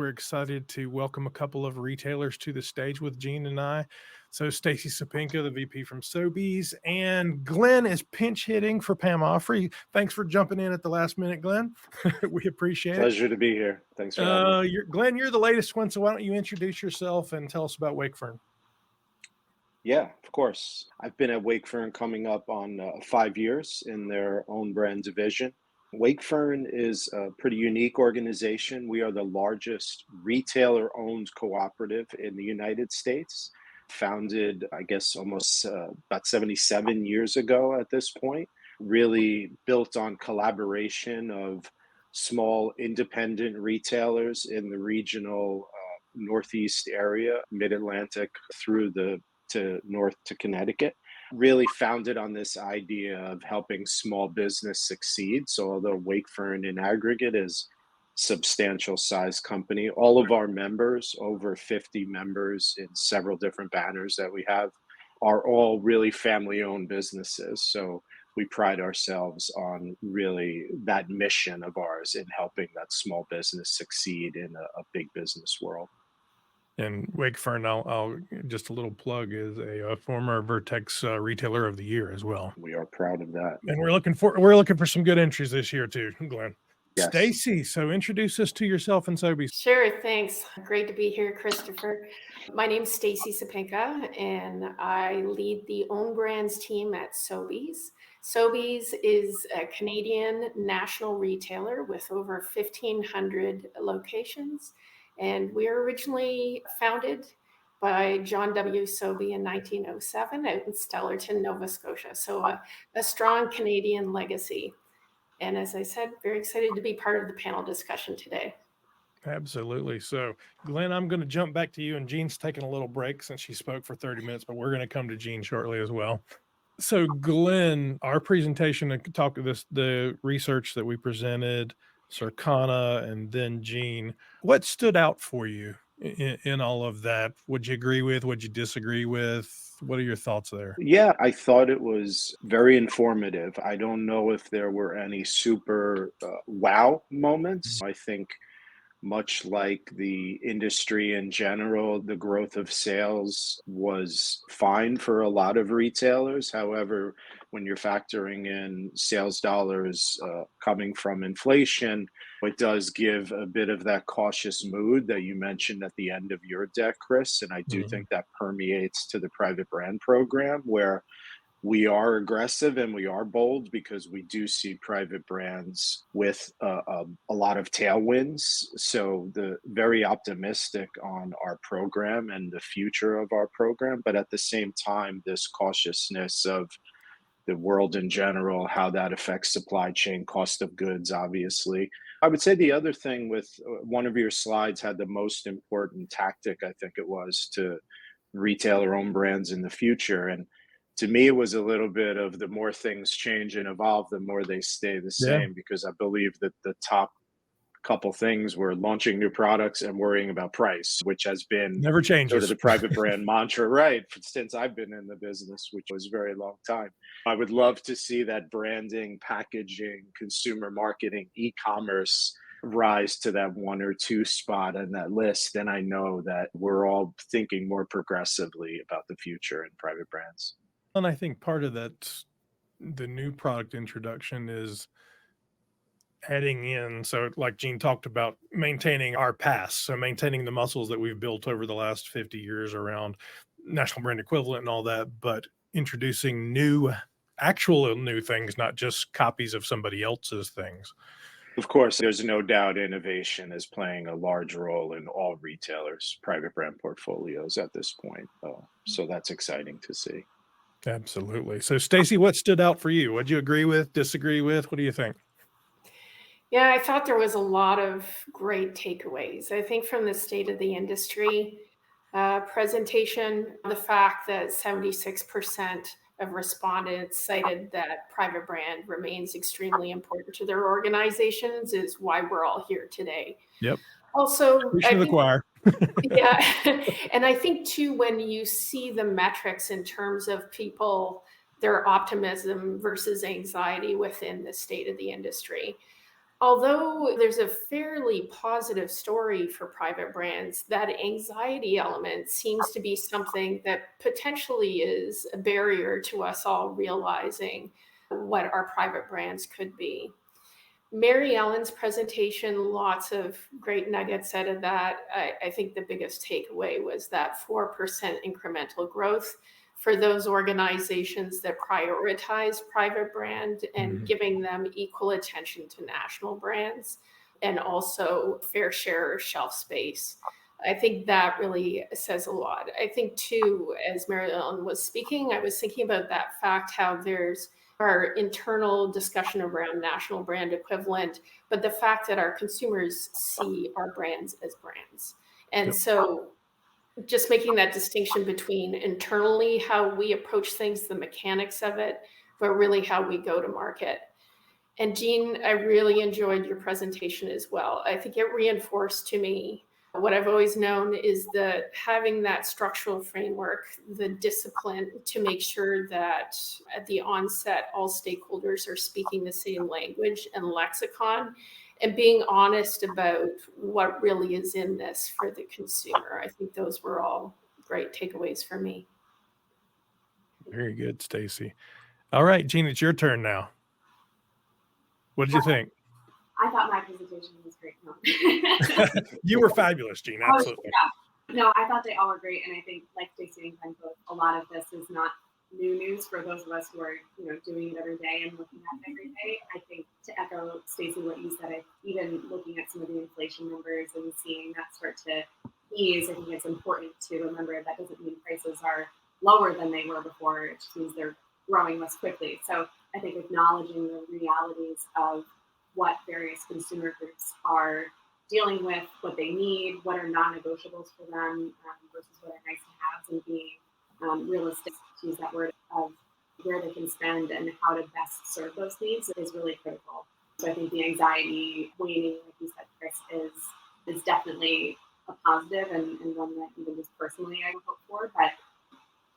we're excited to welcome a couple of retailers to the stage with Gene and I. So Stacey Sopinka, the VP from Sobeys, and Glenn is pinch hitting for Pam Offrey. Thanks for jumping in at the last minute, Glenn. We appreciate it. Pleasure to be here. Thanks for having me. Glenn, you're the latest one, so why don't you introduce yourself and tell us about Wakefern? Yeah, of course. I've been at Wakefern coming up on 5 years in their own brand division. Wakefern is a pretty unique organization. We are the largest retailer owned cooperative in the United States, founded, I guess, almost about 77 years ago at this point, really built on collaboration of small independent retailers in the regional Northeast area, Mid Atlantic through the to north to Connecticut, really founded on this idea of helping small business succeed. So although Wakefern in aggregate is substantial size company, all of our members, over 50 members in several different banners that we have, are all really family owned businesses. So we pride ourselves on really that mission of ours in helping that small business succeed in a big business world. And Wakefern, I'll just a little plug, is a former Vertex Retailer of the Year as well. We are proud of that. And we're looking for some good entries this year too, Glenn. Yes. Stacey, so introduce us to yourself and Sobeys. Sure, thanks. Great to be here, Christopher. My name's Stacey Sopinka, and I lead the own brands team at Sobeys. Sobeys is a Canadian national retailer with over 1,500 locations, and we were originally founded by John W. Sobey in 1907 out in Stellarton, Nova Scotia. So a strong Canadian legacy. And as I said, very excited to be part of the panel discussion today. Absolutely. So, Glenn, I'm going to jump back to you, and Jean's taking a little break since she spoke for 30 minutes, but we're going to come to Jean shortly as well. So, Glenn, our presentation and talk to the research that we presented, Circana, and then Jean, what stood out for you in all of that? Would you agree with? Would you disagree with? What are your thoughts there? Yeah, I thought it was very informative. I don't know if there were any super wow moments. I think much like the industry in general, the growth of sales was fine for a lot of retailers. However, when you're factoring in sales dollars coming from inflation, it does give a bit of that cautious mood that you mentioned at the end of your deck, Chris. And I do think that permeates to the private brand program, where we are aggressive and we are bold because we do see private brands with a lot of tailwinds. So the very optimistic on our program and the future of our program, but at the same time, this cautiousness of the world in general, how that affects supply chain, cost of goods, obviously. I would say the other thing with one of your slides had the most important tactic, I think it was, to retailer own brands in the future. And to me, it was a little bit of the more things change and evolve, the more they stay the same, because I believe that the top couple things were launching new products and worrying about price, which has been Never changes. Sort of the private brand mantra, right? Since I've been in the business, which was a very long time. I would love to see that branding, packaging, consumer marketing, e-commerce rise to that one or two spot on that list. And I know that we're all thinking more progressively about the future in private brands. And I think part of that, the new product introduction is adding in, so like Gene talked about, maintaining our past, so maintaining the muscles that we've built over the last 50 years around national brand equivalent and all that, but introducing actual new things, not just copies of somebody else's things. Of course, there's no doubt innovation is playing a large role in all retailers' private brand portfolios at this point. So that's exciting to see. Absolutely. So Stacey, what stood out for you? What'd you agree with, disagree with? What do you think? Yeah, I thought there was a lot of great takeaways. I think from the state of the industry presentation, the fact that 76% of respondents cited that private brand remains extremely important to their organizations is why we're all here today. Yep. Also, Preaching to the choir. Yeah. And I think too, when you see the metrics in terms of people, their optimism versus anxiety within the state of the industry, Although there's a fairly positive story for private brands, that anxiety element seems to be something that potentially is a barrier to us all realizing what our private brands could be. Mary Ellen's presentation, lots of great nuggets out of that. I think the biggest takeaway was that 4% incremental growth for those organizations that prioritize private brand and giving them equal attention to national brands and also fair share of shelf space. I think that really says a lot. I think too, as Mary Ellen was speaking, I was thinking about that fact, how there's our internal discussion around national brand equivalent, but the fact that our consumers see our brands as brands. And so just making that distinction between internally how we approach things, the mechanics of it, but really how we go to market. And Jean, I really enjoyed your presentation as well. I think it reinforced to me what I've always known is that having that structural framework, the discipline to make sure that at the onset, all stakeholders are speaking the same language and lexicon, and being honest about what really is in this for the consumer. I think those were all great takeaways for me. Very good, Stacey. All right, Jean, it's your turn now. What did you think? I thought my presentation was great. No. You were fabulous, Jean. Absolutely. No, I thought they all were great, and I think, like Stacey and Glenn both, a lot of this is not new news for those of us who are, doing it every day and looking at it every day. I think to echo Stacey what you said, even looking at some of the inflation numbers and seeing that start to ease, I think it's important to remember that doesn't mean prices are lower than they were before. It just means they're growing less quickly. So I think acknowledging the realities of what various consumer groups are dealing with, what they need, what are non-negotiables for them versus what are nice to haves, and being realistic, to use that word, of where they can spend and how to best serve those needs is really critical. So I think the anxiety waning, like you said, Chris, is definitely a positive and one that even just personally I would hope for. But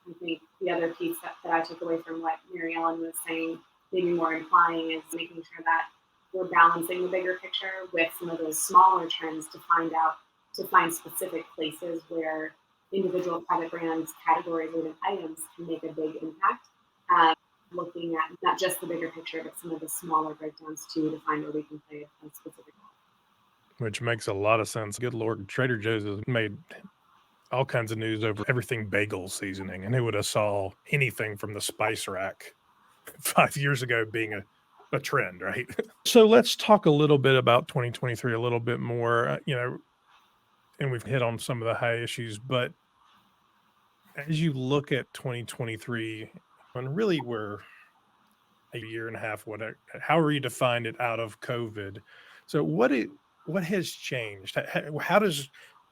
I think the other piece that I took away from what Mary Ellen was saying, maybe more implying, is making sure that we're balancing the bigger picture with some of those smaller trends to find specific places where individual private brands, categories, or even items can make a big impact. Looking at not just the bigger picture, but some of the smaller breakdowns too, to find where we can play a specific role. Which makes a lot of sense. Good Lord, Trader Joe's has made all kinds of news over everything bagel seasoning, and who would have saw anything from the spice rack 5 years ago being a trend, right? So let's talk a little bit about 2023 a little bit more, and we've hit on some of the high issues, but as you look at 2023, and really we're a year and a half, however you defined it, out of COVID. So what has changed? How does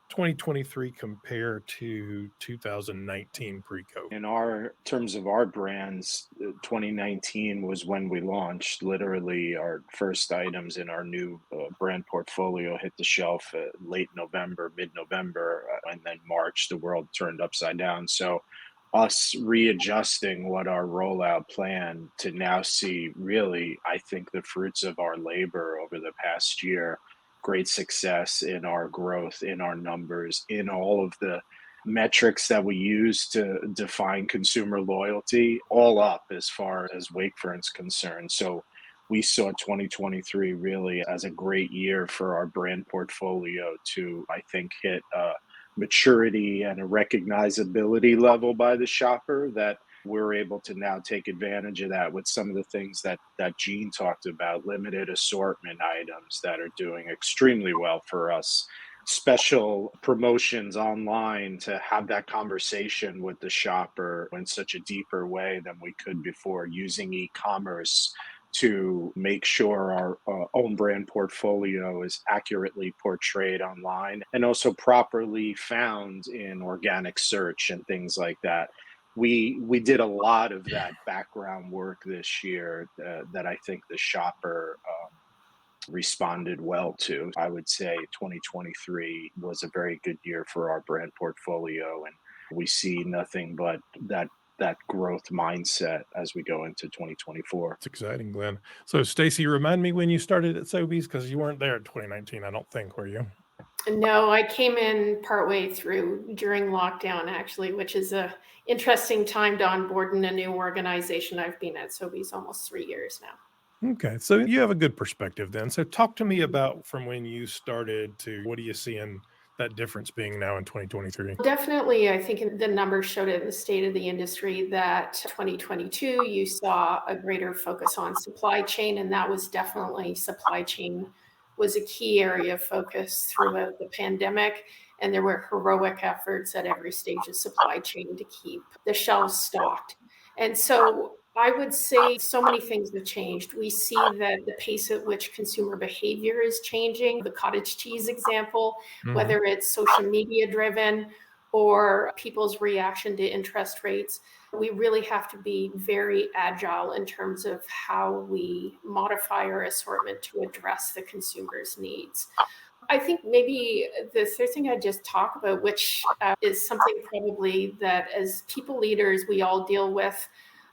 2023 compare to 2019 pre-COVID? In terms of our brands, 2019 was when we launched. Literally, our first items in our new brand portfolio hit the shelf late November, mid-November, and then March, the world turned upside down. So us readjusting what our rollout plan to now see really, I think, the fruits of our labor over the past year. Great success in our growth, in our numbers, in all of the metrics that we use to define consumer loyalty, all up as far as Wakefern's concerned. So we saw 2023 really as a great year for our brand portfolio to, I think, hit maturity and a recognizability level by the shopper that we're able to now take advantage of that with some of the things that Jean talked about, limited assortment items that are doing extremely well for us, special promotions online to have that conversation with the shopper in such a deeper way than we could before, using e-commerce to make sure our own brand portfolio is accurately portrayed online and also properly found in organic search and things like that. We did a lot of that background work this year that I think the shopper responded well to. I would say 2023 was a very good year for our brand portfolio, and we see nothing but that that growth mindset as we go into 2024. It's exciting, Glenn. So, Stacey, remind me when you started at Sobeys, because you weren't there in 2019, I don't think, were you? No, I came in partway through during lockdown, actually, which is a interesting time to onboard in a new organization. I've been at Sobeys almost 3 years now. Okay, so you have a good perspective then. So talk to me about from when you started to what do you see in that difference being now in 2023? Definitely, I think the numbers showed it in the state of the industry that 2022, you saw a greater focus on supply chain, and that was definitely supply chain was a key area of focus throughout the pandemic. And there were heroic efforts at every stage of supply chain to keep the shelves stocked. And so I would say so many things have changed. We see that the pace at which consumer behavior is changing. The cottage cheese example, whether it's social media driven or people's reaction to interest rates, we really have to be very agile in terms of how we modify our assortment to address the consumer's needs. I think maybe the third thing I just talk about, which is something probably that as people leaders we all deal with,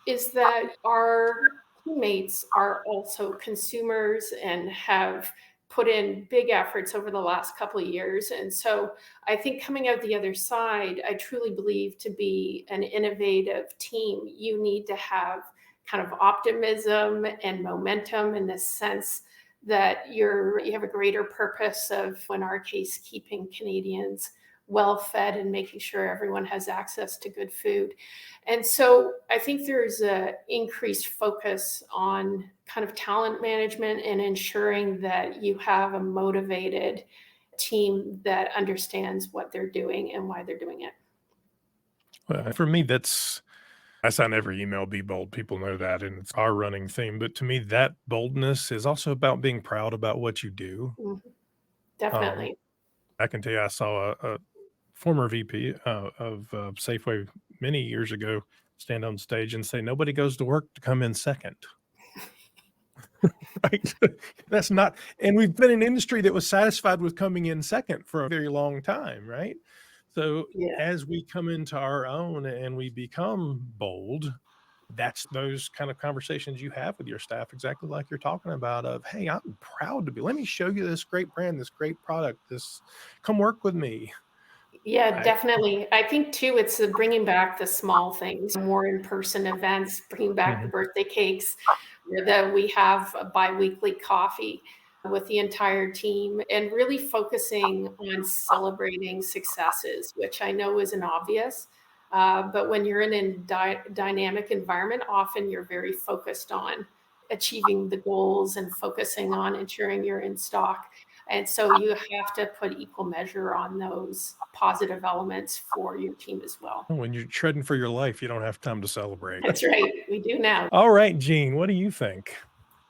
is that our teammates are also consumers and have put in big efforts over the last couple of years. And so I think coming out the other side, I truly believe to be an innovative team, you need to have kind of optimism and momentum in the sense that you have a greater purpose of, in our case, keeping Canadians well fed and making sure everyone has access to good food. And so I think there's an increased focus on kind of talent management and ensuring that you have a motivated team that understands what they're doing and why they're doing it. Well, for me, I sign every email, be bold. People know that, and it's our running theme. But to me, that boldness is also about being proud about what you do. Mhm. Um, Definitely. I can tell you, I saw a former VP of Safeway many years ago stand on stage and say, "Nobody goes to work to come in second." Right? That's not, and we've been an industry that was satisfied with coming in second for a very long time, right? So Yeah. as we come into our own and we become bold, that's those kind of conversations you have with your staff, exactly like you're talking about of, hey, I'm proud to be, let me show you this great brand, this great product, come work with me. Yeah, Right? definitely. I think too, it's the bringing back the small things, more in-person events, bringing back the Mhm. birthday cakes, that we have a bi-weekly coffee with the entire team and really focusing on celebrating successes, which I know isn't obvious. But when you're in a dynamic environment, often you're very focused on achieving the goals and focusing on ensuring you're in stock. And so you have to put equal measure on those positive elements for your team as well. When you're treading for your life, you don't have time to celebrate. That's right. We do now. All right, Jean, what do you think?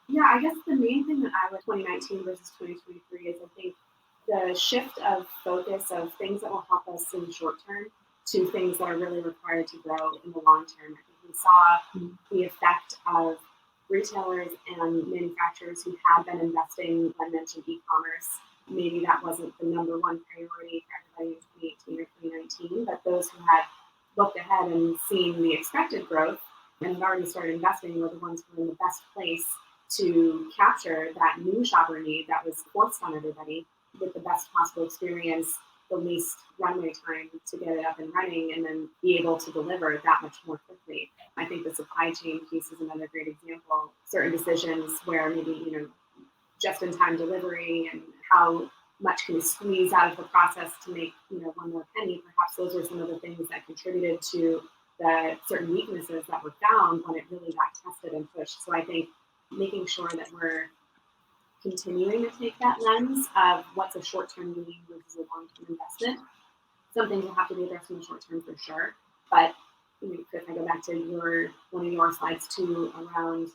Yeah, I guess the main thing that I would 2019 versus 2023 is I think the shift of focus of things that will help us in the short term to things that are really required to grow in the long term. I think we saw the effect of retailers and manufacturers who had been investing, I mentioned e-commerce. Maybe that wasn't the number one priority for everybody in 2018 or 2019, but those who had looked ahead and seen the expected growth and had already started investing were the ones who were in the best place to capture that new shopper need that was forced on everybody with the best possible experience, the least runway time to get it up and running, and then be able to deliver that much more quickly. I think the supply chain piece is another great example. Certain decisions where maybe, just-in-time delivery and how much can you squeeze out of the process to make, one more penny. Perhaps those are some of the things that contributed to the certain weaknesses that were found when it really got tested and pushed. So I think making sure that we're continuing to take that lens of what's a short-term gain versus a long-term investment. Some things will have to be addressed in the short term for sure, but if I go back to one of your slides too around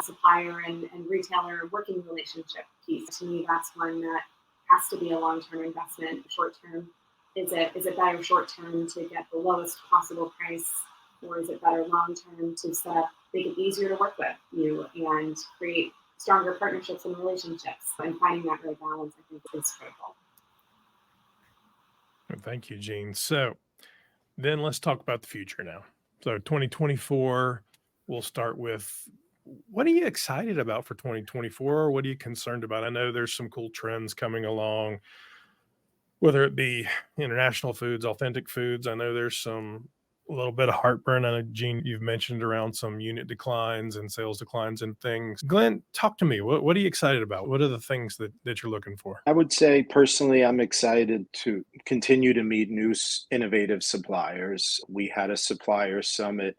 supplier and retailer working relationship piece, to me that's one that has to be a long-term investment. Short term, is it better short term to get the lowest possible price, or is it better long term to make it easier to work with you and create stronger partnerships and relationships? And finding that right balance, I think, is critical. Thank you, Jean. So then let's talk about the future now. So 2024, we'll start with, what are you excited about for 2024? Or what are you concerned about? I know there's some cool trends coming along, whether it be international foods, authentic foods. I know there's a little bit of heartburn. I know, Gene, you've mentioned around some unit declines and sales declines and things. Glenn, talk to me. What are you excited about? What are the things that you're looking for? I would say personally, I'm excited to continue to meet new innovative suppliers. We had a supplier summit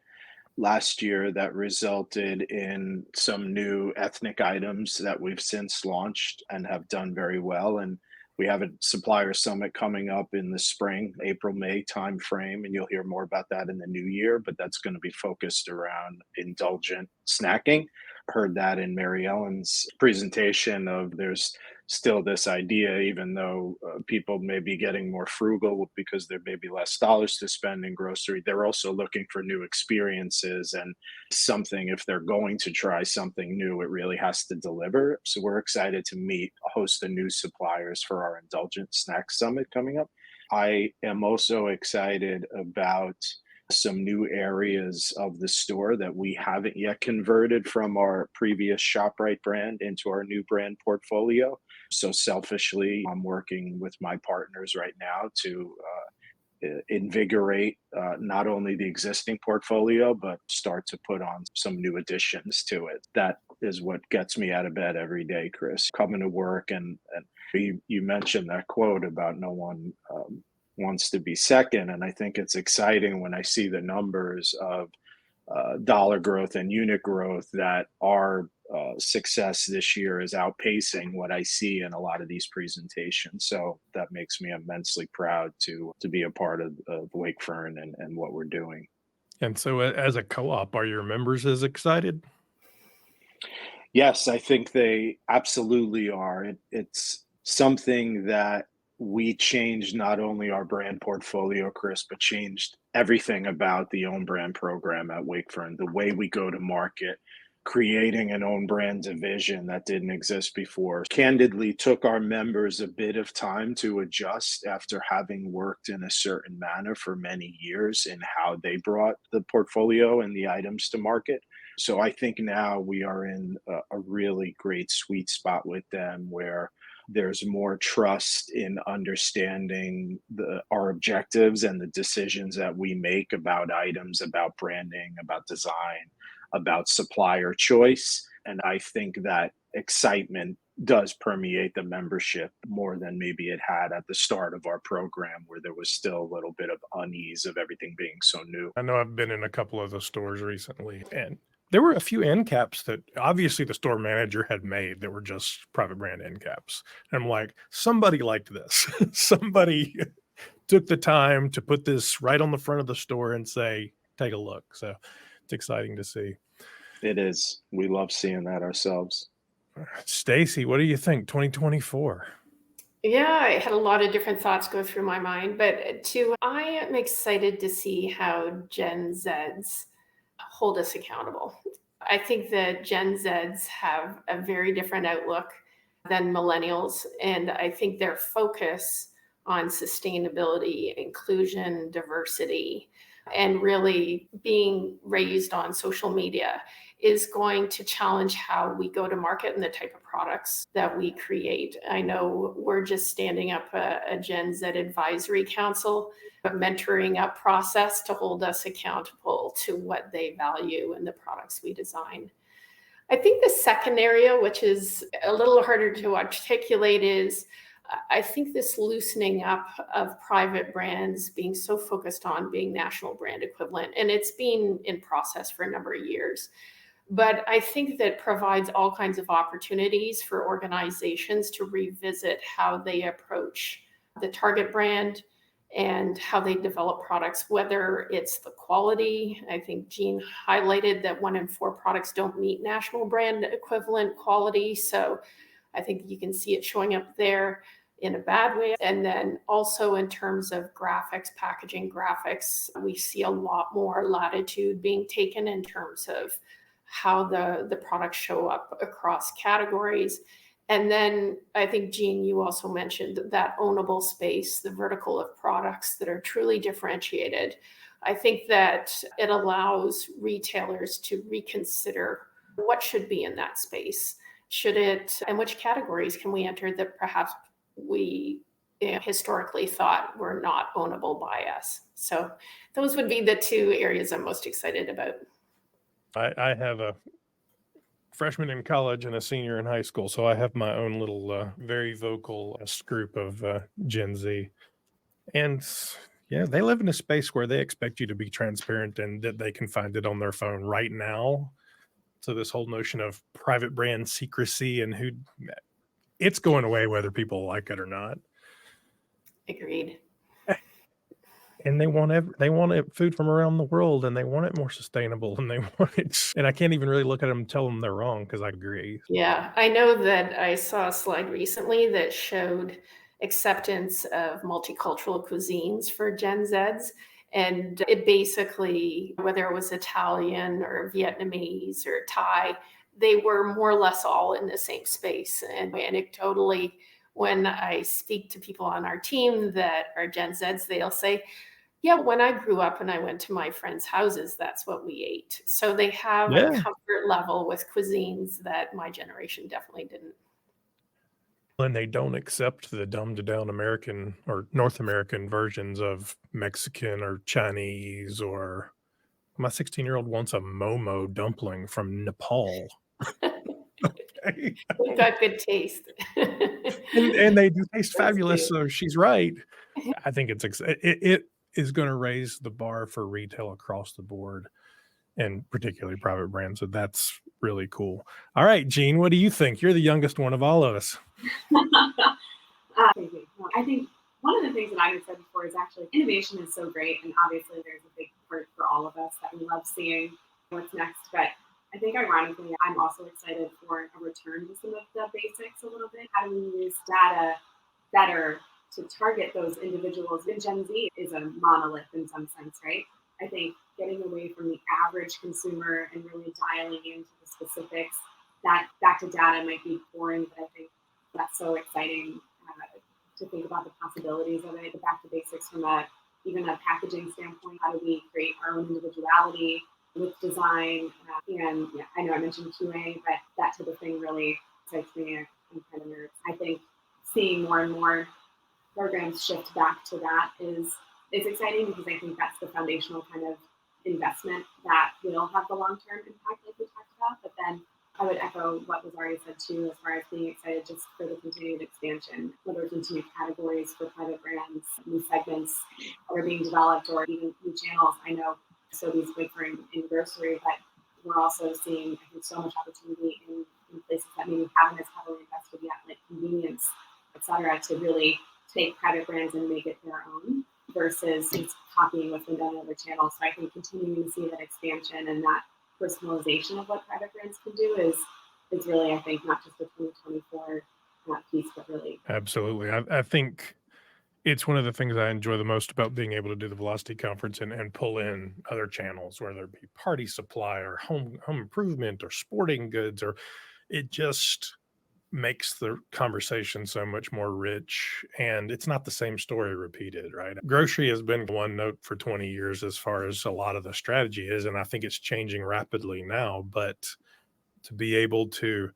last year that resulted in some new ethnic items that we've since launched and have done very well. And we have a supplier summit coming up in the spring, April, May timeframe, and you'll hear more about that in the new year, but that's going to be focused around indulgent snacking. Heard that in Mary Ellen's presentation of there's still this idea, even though people may be getting more frugal because there may be less dollars to spend in grocery, they're also looking for new experiences and something. If they're going to try something new, it really has to deliver. So we're excited to meet a host of new suppliers for our Indulgent Snack Summit coming up. I am also excited about some new areas of the store that we haven't yet converted from our previous ShopRite brand into our new brand portfolio. So selfishly, I'm working with my partners right now to invigorate not only the existing portfolio, but start to put on some new additions to it. That is what gets me out of bed every day, Chris. Coming to work and you mentioned that quote about no one wants to be second. And I think it's exciting when I see the numbers of dollar growth and unit growth that our success this year is outpacing what I see in a lot of these presentations. So that makes me immensely proud to be a part of Wakefern and what we're doing. And so as a co-op, are your members as excited? Yes, I think they absolutely are. It's something that we changed not only our brand portfolio, Chris, but changed everything about the own brand program at Wakefern, the way we go to market, creating an own brand division that didn't exist before. Candidly, took our members a bit of time to adjust after having worked in a certain manner for many years in how they brought the portfolio and the items to market. So I think now we are in a really great sweet spot with them where there's more trust in understanding our objectives and the decisions that we make about items, about branding, about design, about supplier choice. And I think that excitement does permeate the membership more than maybe it had at the start of our program, where there was still a little bit of unease of everything being so new. I know I've been in a couple of the stores recently, and there were a few end caps that obviously the store manager had made that were just private brand end caps. And I'm like, somebody liked this. Somebody took the time to put this right on the front of the store and say, take a look. So it's exciting to see. It is. We love seeing that ourselves. Stacey, what do you think? 2024. Yeah, I had a lot of different thoughts go through my mind, but I am excited to see how Gen Zs hold us accountable. I think that Gen Zs have a very different outlook than millennials, and I think their focus on sustainability, inclusion, diversity, and really being raised on social media is going to challenge how we go to market and the type of products that we create. I know we're just standing up a Gen Z advisory council, a mentoring up process to hold us accountable to what they value in the products we design. I think the second area, which is a little harder to articulate, is I think this loosening up of private brands being so focused on being national brand equivalent, and it's been in process for a number of years. But I think that provides all kinds of opportunities for organizations to revisit how they approach the target brand and how they develop products, whether it's the quality. I think Gene highlighted that 1 in 4 products don't meet national brand equivalent quality. So I think you can see it showing up there in a bad way. And then also in terms of graphics, packaging graphics, we see a lot more latitude being taken in terms of how the products show up across categories. And then I think, Jean, you also mentioned that ownable space, the vertical of products that are truly differentiated. I think that it allows retailers to reconsider what should be in that space. Should it, and which categories can we enter that perhaps we historically thought were not ownable by us? So those would be the two areas I'm most excited about. I have a freshman in college and a senior in high school, so I have my own little, very vocal group of Gen Z. And yeah, they live in a space where they expect you to be transparent and that they can find it on their phone right now. So this whole notion of private brand secrecy and who it's going away whether people like it or not. Agreed. And they want food from around the world, and they want it more sustainable, and they want it. And I can't even really look at them and tell them they're wrong because I agree. Yeah, I know that I saw a slide recently that showed acceptance of multicultural cuisines for Gen Zs. And it basically, whether it was Italian or Vietnamese or Thai, they were more or less all in the same space. And anecdotally, when I speak to people on our team that are Gen Zs, they'll say, yeah, when I grew up and I went to my friends' houses, that's what we ate. So they have a Yeah. comfort level with cuisines that my generation definitely didn't. And they don't accept the dumbed down American or North American versions of Mexican or Chinese, or my 16-year-old wants a Momo dumpling from Nepal. Okay. We've got good taste. And they do taste Those fabulous, do. so she's right. I think it is gonna raise the bar for retail across the board, and particularly private brands, so that's really cool. All right, Jean, what do you think? You're the youngest one of all of us. Thank you. I think one of the things that I'm excited for is actually innovation is so great, and obviously there's a big part for all of us that we love seeing what's next. But I think ironically, I'm also excited for a return to some of the basics a little bit. How do we use data better to target those individuals? And Gen Z is a monolith in some sense, right? I think getting away from the average consumer and really dialing into the specifics, that back to data might be boring, but I think that's so exciting to think about the possibilities of it. The back to basics from even a packaging standpoint. How do we create our own individuality with design? And yeah, I know I mentioned QA, but that type of thing really excites me. I'm kind of nerds. I think seeing more and more programs shift back to that is exciting, because I think that's the foundational kind of investment that will have the long-term impact like we talked about. But then I would echo what was already said too, as far as being excited just for the continued expansion, whether it's into new categories for private brands, new segments that are being developed, or even new channels. I know Sobeys Wakefern in grocery, but we're also seeing, I think, so much opportunity in places that maybe haven't as heavily invested yet, like convenience, et cetera, to really take private brands and make it their own versus just copying what's been done in other channels. So I think continuing to see that expansion and that personalization of what private brands can do is really, I think, not just a 2024 piece, but really. Absolutely. I think it's one of the things I enjoy the most about being able to do the Velocity Conference and pull in other channels, whether it be party supply or home improvement or sporting goods, or it just makes the conversation so much more rich, and it's not the same story repeated, right? Grocery has been one note for 20 years as far as a lot of the strategy is, and I think it's changing rapidly now. But to be able to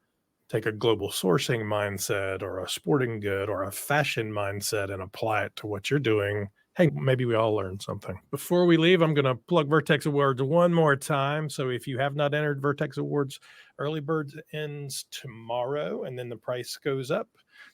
take a global sourcing mindset or a sporting good or a fashion mindset and apply it to what you're doing, hey, maybe we all learned something. Before we leave, I'm going to plug Vertex Awards one more time. So if you have not entered Vertex Awards, early birds ends tomorrow, and then the price goes up.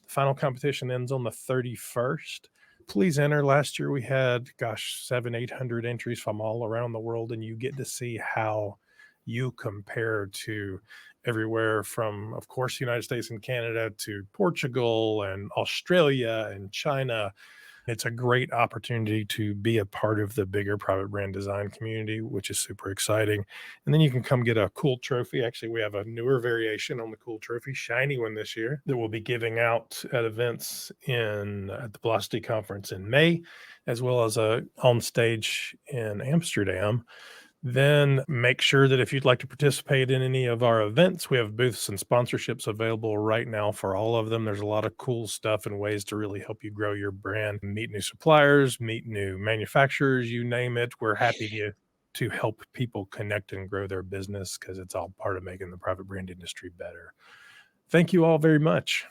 The final competition ends on the 31st. Please enter. Last year we had, 700-800 entries from all around the world, and you get to see how you compare to everywhere from, of course, the United States and Canada to Portugal and Australia and China. It's a great opportunity to be a part of the bigger private brand design community, which is super exciting. And then you can come get a cool trophy. Actually, we have a newer variation on the cool trophy, shiny one this year, that we'll be giving out at events at the Velocity Conference in May, as well as on stage in Amsterdam Then make sure that if you'd like to participate in any of our events, we have booths and sponsorships available right now for all of them. There's a lot of cool stuff and ways to really help you grow your brand, meet new suppliers, meet new manufacturers, you name it. We're happy to help people connect and grow their business because it's all part of making the private brand industry better. Thank you all very much.